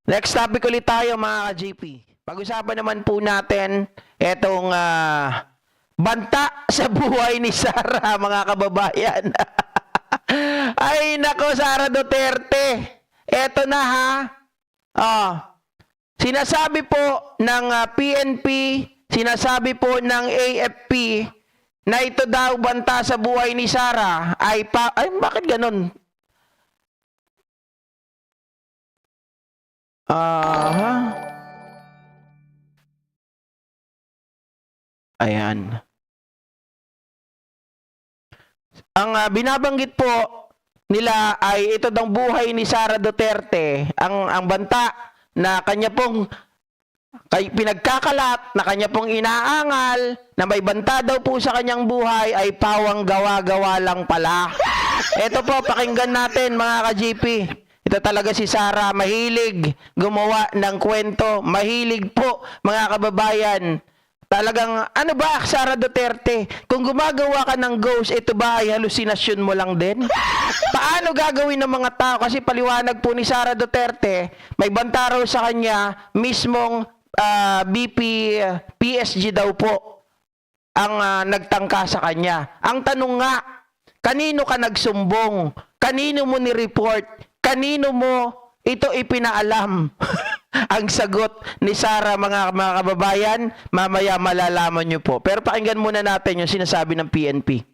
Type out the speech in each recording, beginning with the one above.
Next topic ulit tayo mga ka-GP. Pag-usapan naman po natin itong banta sa buhay ni Sara, mga kababayan. Ay nako, Sara Duterte. Eto na ha. Sinasabi po ng PNP, sinasabi po ng AFP na ito daw banta sa buhay ni Sara ay bakit ganun? Ayan. Ang binabanggit po nila ay ito daw buhay ni Sara Duterte, ang banta na kanya pong pinagkakalat, na kanya pong inaangal, na may banta daw po sa kanyang buhay ay pawang gawa-gawa lang pala. Ito po, pakinggan natin mga ka-GP. Ito talaga si Sara, mahilig gumawa ng kwento, mahilig po mga kababayan. Talagang, ano ba, Sara Duterte? Kung gumagawa ka ng ghost, ito ba ay halusinasyon mo lang din? Paano gagawin ng mga tao? Kasi paliwanag po ni Sara Duterte, may banta raw sa kanya, mismong PSG daw po ang nagtangka sa kanya. Ang tanong nga, kanino ka nagsumbong? Kanino mo ni-report? Kanino mo ito ipinaalam? Ang sagot ni Sara, mga kababayan, mamaya malalaman nyo po. Pero pakinggan muna natin yung sinasabi ng PNP.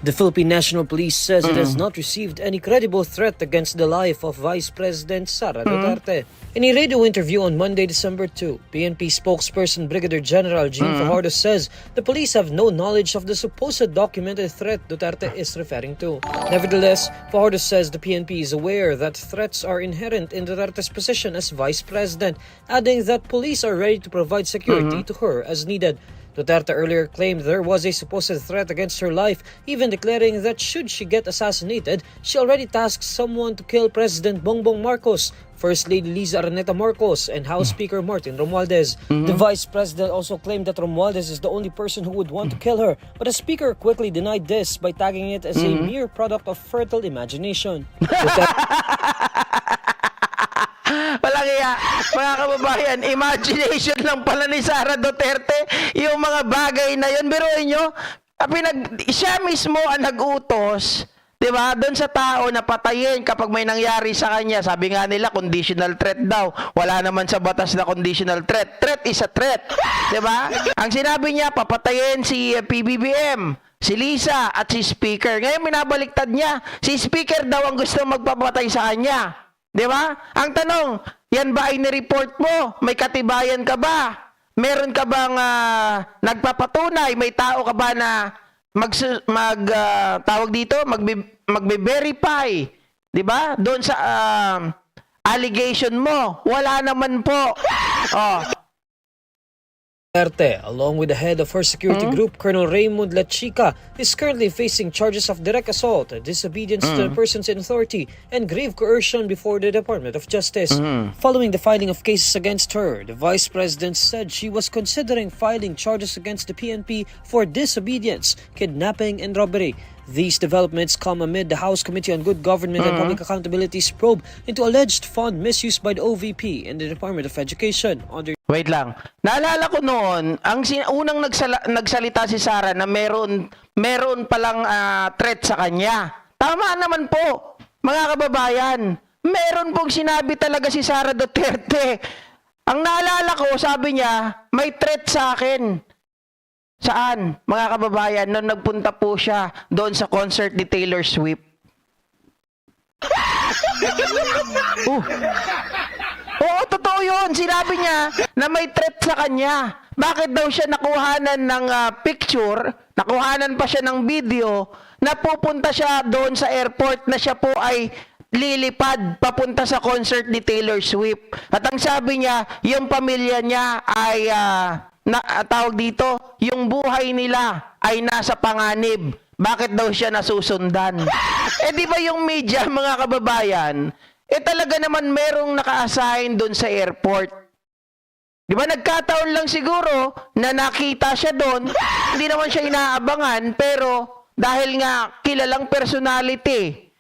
The Philippine National Police says it has not received any credible threat against the life of Vice President Sara Duterte. In a radio interview on Monday, December 2, PNP spokesperson Brigadier General Jean Fajardo says the police have no knowledge of the supposed documented threat Duterte is referring to. Nevertheless, Fajardo says the PNP is aware that threats are inherent in Duterte's position as Vice President, adding that police are ready to provide security to her as needed. Duterte earlier claimed there was a supposed threat against her life, even declaring that should she get assassinated, she already tasked someone to kill President Bongbong Marcos, First Lady Liza Araneta Marcos, and House Speaker Martin Romualdez. The Vice President also claimed that Romualdez is the only person who would want to kill her, but the Speaker quickly denied this by tagging it as a mere product of fertile imagination. Walang iya, mga kababayan, imagination lang pala ni Sara Duterte yung mga bagay na yun. Biruin nyo, siya mismo ang nag-utos, di ba, doon sa tao na patayin kapag may nangyari sa kanya. Sabi nga nila, conditional threat daw. Wala naman sa batas na conditional threat. Threat is a threat, di ba? Ang sinabi niya, papatayin si PBBM, si Liza at si Speaker. Ngayon minabaliktad niya, si Speaker daw ang gusto magpapatay sa kanya. Di ba? Ang tanong, yan ba ay nireport mo? May katibayan ka ba? Meron ka bang nagpapatunay? May tao ka ba na magbe-verify? Di ba? Doon sa allegation mo. Wala naman po. Duterte, along with the head of her security group, Colonel Raymond Lachica, is currently facing charges of direct assault, disobedience to the persons in authority, and grave coercion before the Department of Justice. Following the filing of cases against her, the Vice President said she was considering filing charges against the PNP for disobedience, kidnapping, and robbery. These developments come amid the House Committee on Good Government and Public Accountability's probe into alleged fund misuse by the OVP and the Department of Education under. Wait lang. Naalala ko noon, ang unang nagsalita si Sara na meron palang threat sa kanya. Tama naman po, mga kababayan. Meron pong sinabi talaga si Sara Duterte. Ang naalala ko, sabi niya, may threat sa akin. Saan, mga kababayan, nung nagpunta po siya doon sa concert ni Taylor Swift. Oo, totoo yun. Sinabi niya na may threat sa kanya. Bakit daw siya nakuhanan ng picture, nakuhanan pa siya ng video, na pupunta siya doon sa airport na siya po ay lilipad papunta sa concert ni Taylor Swift. At ang sabi niya, yung pamilya niya ay tawag dito, yung buhay nila ay nasa panganib. Bakit daw siya nasusundan? Di ba yung media, mga kababayan, talaga naman merong naka-assign doon sa airport. Di ba nagkataon lang siguro na nakita siya doon, hindi naman siya inaabangan, pero dahil nga kilalang personality,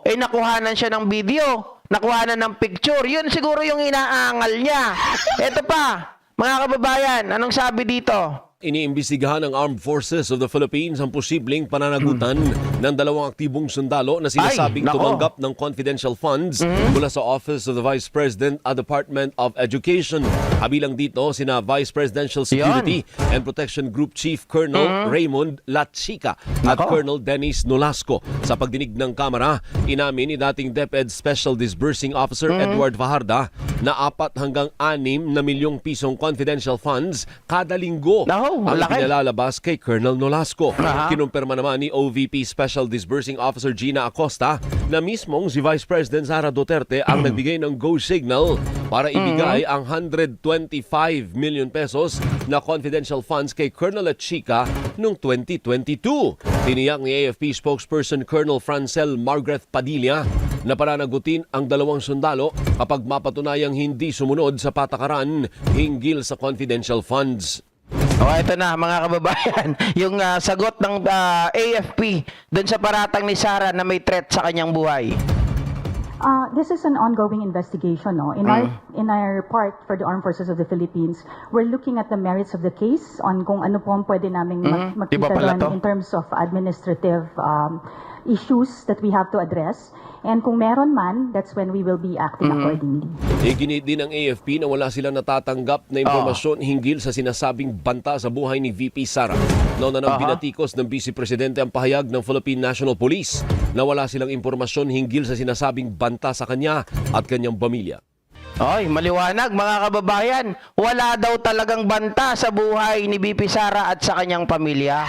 nakuhanan siya ng video. nakuha na ng picture. Yun siguro yung inaangal niya. Ito pa, mga kababayan, anong sabi dito? Iniimbestigahan ng Armed Forces of the Philippines ang posibleng pananagutan ng 2 aktibong sundalo na sinasabing Ay, nako. tumanggap ng confidential funds mula sa Office of the Vice President at Department of Education. Kabilang dito sina Vice Presidential Security and Protection Group Chief Colonel Raymond Lachica at Nako. Colonel Dennis Nolasco. Sa pagdinig ng Kamara, inamin ni dating DepEd Special Disbursing Officer Edward Fajarda na 4 hanggang 6 na milyong pisong confidential funds kada linggo Nako, ang malaki. pinalalabas kay Colonel Nolasco. Aha. Kinumpirma naman ni OVP Special Disbursing Officer Gina Acosta na mismong si Vice President Sara Duterte ang nagbigay ng go signal para ibigay ang 125 million pesos na confidential funds kay Colonel Lachica noong 2022. Tiniyak ni AFP spokesperson Colonel Francel Margaret Padilla na pananagutin ang 2 sundalo kapag mapatunayang hindi sumunod sa patakaran hinggil sa confidential funds. O, ito na mga kababayan, yung sagot ng AFP doon sa paratang ni Sara na may threat sa kanyang buhay. This is an ongoing investigation. No? In our part for the Armed Forces of the Philippines, we're looking at the merits of the case on kung ano po ang pwede naming Iba makita pala to. doon in terms of administrative issues that we have to address. And kung meron man, that's when we will be acting accordingly. Iginit din ng AFP na wala silang natatanggap na impormasyon hinggil sa sinasabing banta sa buhay ni VP Sara. Nauna nang binatikos ng Vice Presidente ang pahayag ng Philippine National Police na wala silang impormasyon hinggil sa sinasabing banta sa kanya at kanyang pamilya. Oy, maliwanag mga kababayan, wala daw talagang banta sa buhay ni BP Sara at sa kanyang pamilya.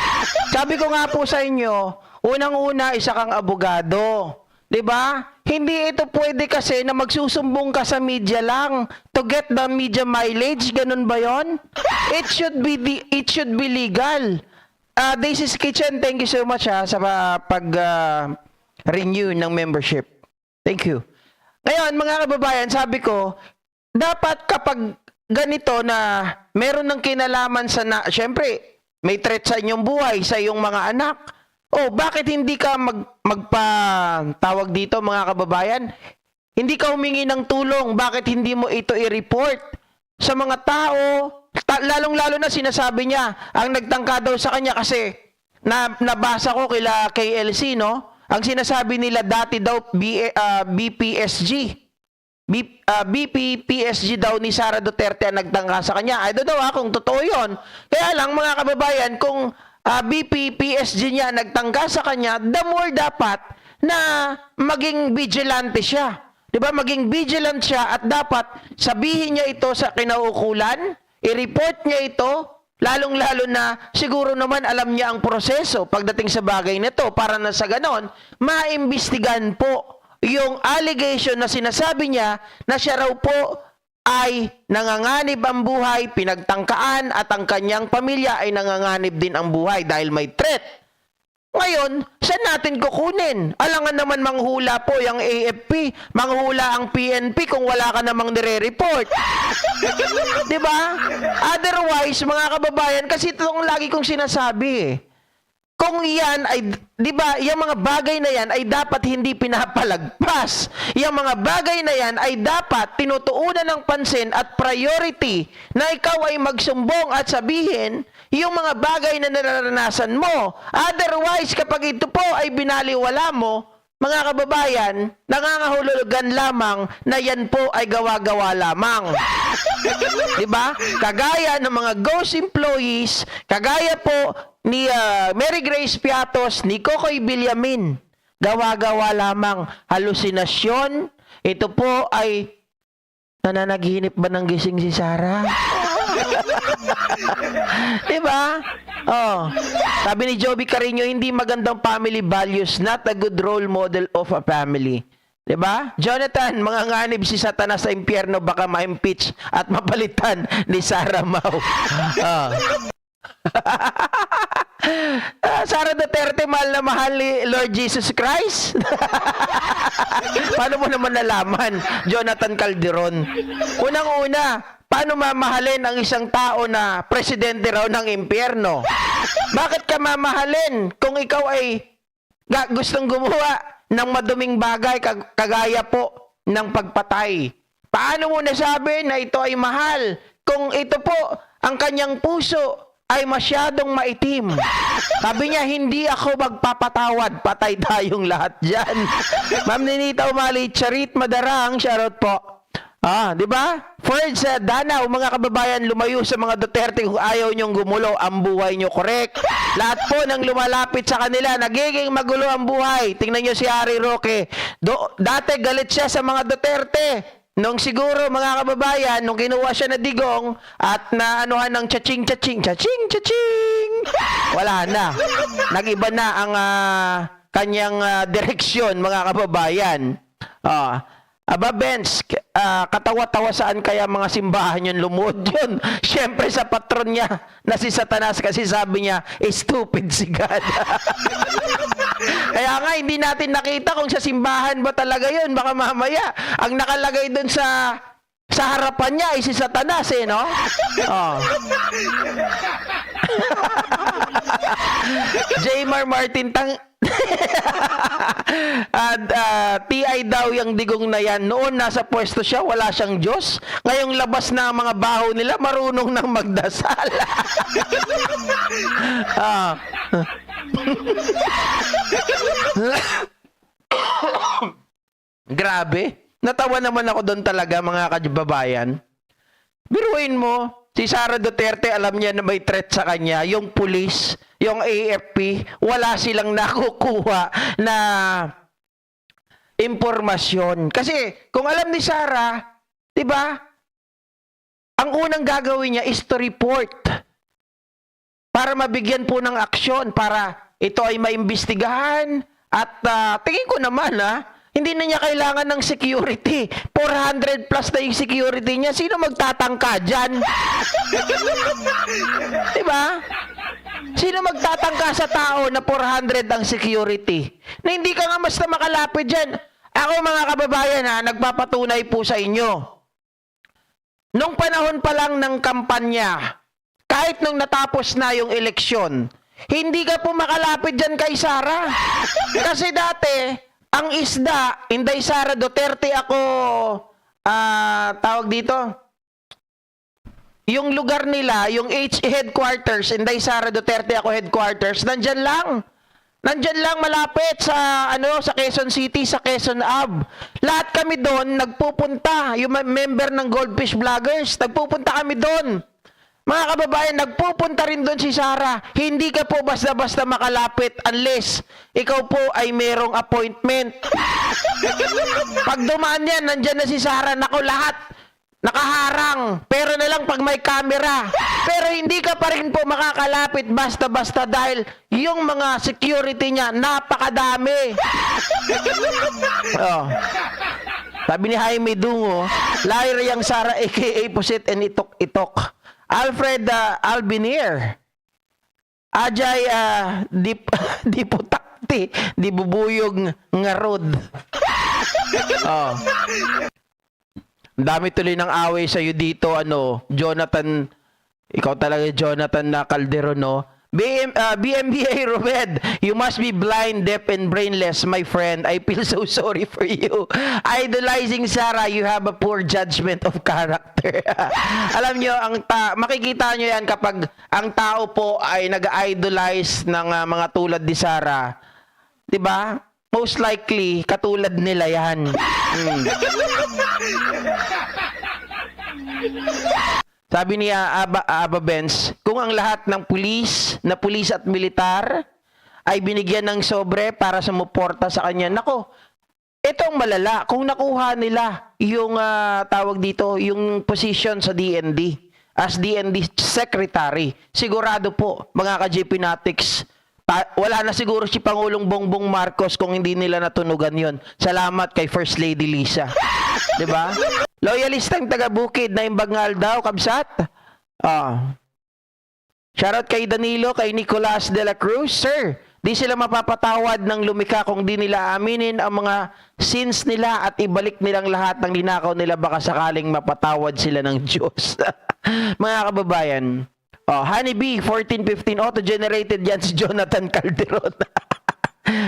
Sabi ko nga po sa inyo, unang-una isa kang abogado. 'Di ba? Hindi ito pwede kasi na magsusumbong ka sa media lang to get the media mileage, ganun ba 'yon? It should be legal. This is Kitchen, thank you so much sa pag-renew ng membership. Thank you. Ngayon, mga kababayan, sabi ko, dapat kapag ganito na meron ng kinalaman syempre, may threat sa inyong buhay, sa iyong mga anak. Oh, bakit hindi ka magpatawag dito, mga kababayan? Hindi ka humingi ng tulong. Bakit hindi mo ito i-report sa mga tao? Lalong-lalo na sinasabi niya, ang nagtangka daw sa kanya kasi nabasa ko kila KLC, no? Ang sinasabi nila dati daw BPSG. BPPSG daw ni Sara Duterte ang nagtangka sa kanya. I don't know kung totoo yun. Kaya lang mga kababayan, kung BPPSG niya nagtangka sa kanya, the more dapat na maging vigilante siya. 'Di ba? Maging vigilant siya at dapat sabihin niya ito sa kinauukulan, i-report niya ito, lalong-lalo na siguro naman alam niya ang proseso pagdating sa bagay nito para na sa ganon, maimbestigahan po yung allegation na sinasabi niya na siya raw po ay nanganganib ang buhay, pinagtangkaan at ang kanyang pamilya ay nanganganib din ang buhay dahil may threat. Ngayon, saan natin kukunin? Alangan naman manghula po yung AFP, manghula ang PNP kung wala ka namang nire-report. Diba? Otherwise, mga kababayan, kasi ito ang lagi kong sinasabi Kung yan ay, di ba, yung mga bagay na yan ay dapat hindi pinapalagpas. Yung mga bagay na yan ay dapat tinutuunan ng pansin at priority na ikaw ay magsumbong at sabihin yung mga bagay na nararanasan mo. Otherwise, kapag ito po ay binaliwala mo, mga kababayan, nangangahulugan lamang na yan po ay gawa-gawa lamang. Diba? Kagaya ng mga ghost employees, kagaya po ni Mary Grace Piatos, ni Kokoy Villamin. Gawa-gawa lamang. Halusinasyon. Ito po ay nananaginip ba ng gising si Sara? Diba? Oh. Sabi ni Joby Carino, hindi magandang family values, not a good role model of a family. Diba? Jonathan, mga nganib si Satanas sa impyerno, baka ma-impeach at mapalitan ni Sara Mau. Oh. Sara Duterte, mahal na mahal ni Lord Jesus Christ? Paano mo naman nalaman, Jonathan Calderon? Unang-una, paano mamahalin ang isang tao na presidente raw ng impyerno? Bakit ka mamahalin kung ikaw ay gustong gumawa ng maduming bagay kagaya po ng pagpatay. Paano mo nasabi na ito ay mahal kung ito po ang kanyang puso ay masyadong maitim? Sabi niya, hindi ako magpapatawad. Patay tayong lahat dyan. Ma'am Ninita Umali, Charit Madarang, shoutout po. Di ba? Ferd sa Danaw, mga kababayan, lumayo sa mga Duterte kung ayaw niyong gumulo ang buhay niyo. Correct. Lahat po nang lumalapit sa kanila, nagiging magulo ang buhay. Tingnan niyo si Harry Roque. Dati galit siya sa mga Duterte. Nung siguro, mga kababayan, nung kinuha siya na digong at na anuhan ng chaching, wala na. Nag-iba na ang kanyang direksyon, mga kababayan. Aba, Benz, katawa-tawa saan kaya mga simbahan yun lumuhod yun? Siyempre sa patron niya na si Satanas kasi sabi niya, stupid si God. Kaya nga, hindi natin nakita kung sa simbahan ba talaga yun. Baka mamaya, ang nakalagay dun sa harapan niya ay si Satanas no? Jaymar Martin TI daw yung digong na yan. Noon nasa pwesto siya, wala siyang Diyos. Ngayong labas na ang mga baho nila, marunong nang magdasal. Grabe. Natawa naman ako doon talaga, mga kababayan. Biruin mo, si Sara Duterte, alam niya na may threat sa kanya. Yung pulis, yung AFP, wala silang nakukuha na impormasyon. Kasi, kung alam ni Sara, di ba, ang unang gagawin niya is to report para mabigyan po ng aksyon, para ito ay maimbestigahan. At tingin ko naman, hindi na niya kailangan ng security. 400 plus na yung security niya. Sino magtatangka dyan? Diba? Sino magtatangka sa tao na 400 ang security? Na hindi ka nga basta makalapit dyan. Ako, mga kababayan, nagpapatunay po sa inyo. Nung panahon pa lang ng kampanya, kahit nung natapos na yung eleksyon, hindi ka po makalapit dyan kay Sara. Kasi dati, ang isda, Inday Sara Duterte ako, tawag dito, yung lugar nila, yung headquarters, Inday Sara Duterte ako headquarters, nandyan lang. Nandyan lang malapit sa, sa Quezon City, sa Quezon Ave. Lahat kami doon, nagpupunta, yung member ng Goldfish Vloggers, nagpupunta kami doon. Mga kababayan, nagpupunta rin doon si Sara. Hindi ka po basta-basta makalapit unless ikaw po ay merong appointment. Pag dumaan yan, nandyan na si Sara. Naku, lahat nakaharang. Pero na lang pag may camera. Pero hindi ka pa rin po makakalapit basta-basta dahil yung mga security niya, napakadami. Sabi ni Jaime Dungo, liar yang Sara aka Pusit and Itok-Itok. Alfred Albinier. Ajay di putakti, di bubuyog ngarod. Dami tuloy ng away sa iyo dito, Jonathan, ikaw talaga Jonathan na Calderon, no? BMBA Romed, you must be blind, deaf, and brainless, my friend. I feel so sorry for you. Idolizing Sara, you have a poor judgment of character. Alam nyo, makikita nyo yan kapag ang tao po ay nag-idolize ng mga tulad ni Sara. Diba? Most likely, katulad nila yan. Sabi niya, Aba Benz, kung ang lahat ng pulis at militar ay binigyan ng sobre para sumuporta sa kanya, nako, itong malala, kung nakuha nila yung tawag dito, yung position sa DND, as DND Secretary, sigurado po, mga ka-JP Natics, wala na siguro si Pangulong Bongbong Marcos kung hindi nila natunugan yon. Salamat kay First Lady Lisa. Diba? Loyalistang taga-Bukid na imbangal daw, kabsat. Shoutout kay Danilo, kay Nicolas de la Cruz. Sir, di sila mapapatawad ng lumika kung di nila aminin ang mga sins nila at ibalik nilang lahat ng linakaw nila, baka sakaling mapatawad sila ng Diyos. Mga kababayan, Honeybee 1415 auto-generated yan si Jonathan Calderon.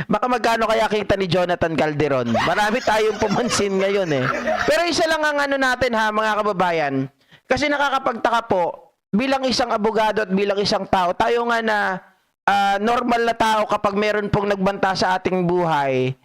Baka magkano kaya kita ni Jonathan Calderon? Marami tayong pumansin ngayon eh. Pero isa lang ang ano natin ha, mga kababayan. Kasi nakakapagtaka po, bilang isang abogado at bilang isang tao, tayo nga na normal na tao kapag meron pong nagbanta sa ating buhay,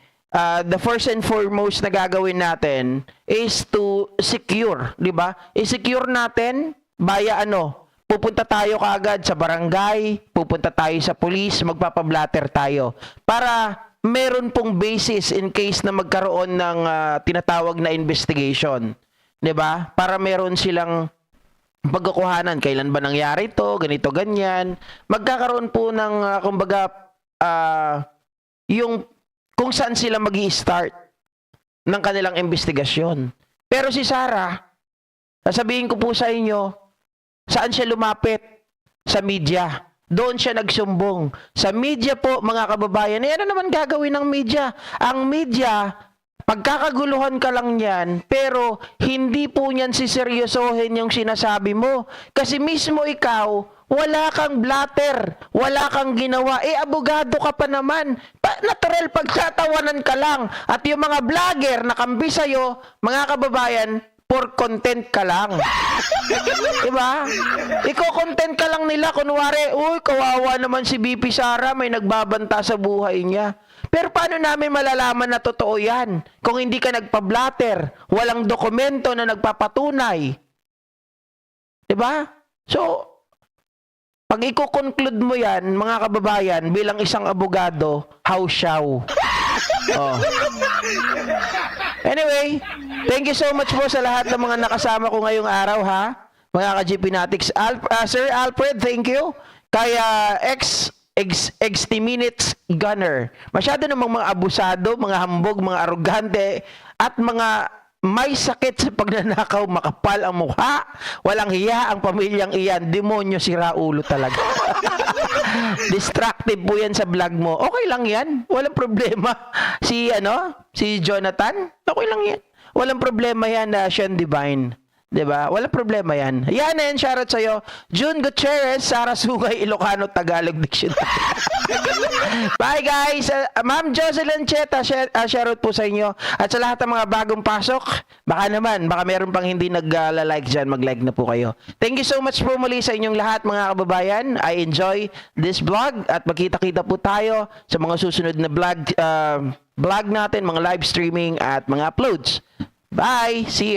the first and foremost na gagawin natin is to secure, di ba? I-secure natin via ano? Pupunta tayo kaagad sa barangay, pupunta tayo sa police, magpapablatter tayo para meron pong basis in case na magkaroon ng tinatawag na investigation. 'Di ba? Para meron silang pagkukuhanan, kailan ba nangyari to, ganito, ganyan. Magkakaroon po ng, kumbaga, yung kung saan sila magi-start ng kanilang investigasyon. Pero si Sarah, sasabihin ko po sa inyo, saan siya lumapit? Sa media. Doon siya nagsumbong. Sa media po, mga kababayan, ano naman gagawin ng media? Ang media, pagkakaguluhan ka lang yan, pero hindi po niyan siseryosohin yung sinasabi mo. Kasi mismo ikaw, wala kang blatter, wala kang ginawa. Abogado ka pa naman. Natural, pagtatawanan ka lang. At yung mga vlogger na kambi sa'yo, mga kababayan, for content ka lang. Diba? Iko-content ka lang nila. Kunwari, uy, kawawa naman si BP Sara, may nagbabanta sa buhay niya. Pero paano namin malalaman na totoo yan? Kung hindi ka nagpa-blatter, walang dokumento na nagpapatunay. Diba? So, pag i-conclude mo yan, mga kababayan, bilang isang abogado, how shall? Oh. Anyway, thank you so much po sa lahat ng mga nakasama ko ngayong araw, ha? Mga ka-GPnatics. Sir Alfred, thank you. Kaya XT Minutes Gunner. Masyado namang mga abusado, mga hambog, mga arugante, at mga may sakit sa pagnanakaw, makapal ang mukha, walang hiya ang pamilyang iyan, demonyo, sira ulo talaga. Distractive po yan sa vlog mo. Okay lang yan, walang problema. Si Jonathan, okay lang yan. Walang problema yan na Sean Divine. 'Di ba? Walang problema yan. Yan na yan, shoutout sa'yo. June Gutierrez, Sara Sungay, Ilocano, Tagalog Dictionary. Bye guys! Ma'am Jocelyn Cheta, shoutout po sa inyo. At sa lahat ng mga bagong pasok, baka meron pang hindi nag-like dyan, mag-like na po kayo. Thank you so much po muli sa inyong lahat, mga kababayan. I enjoy this vlog at magkita-kita po tayo sa mga susunod na vlog natin, mga live streaming at mga uploads. Bye! See you!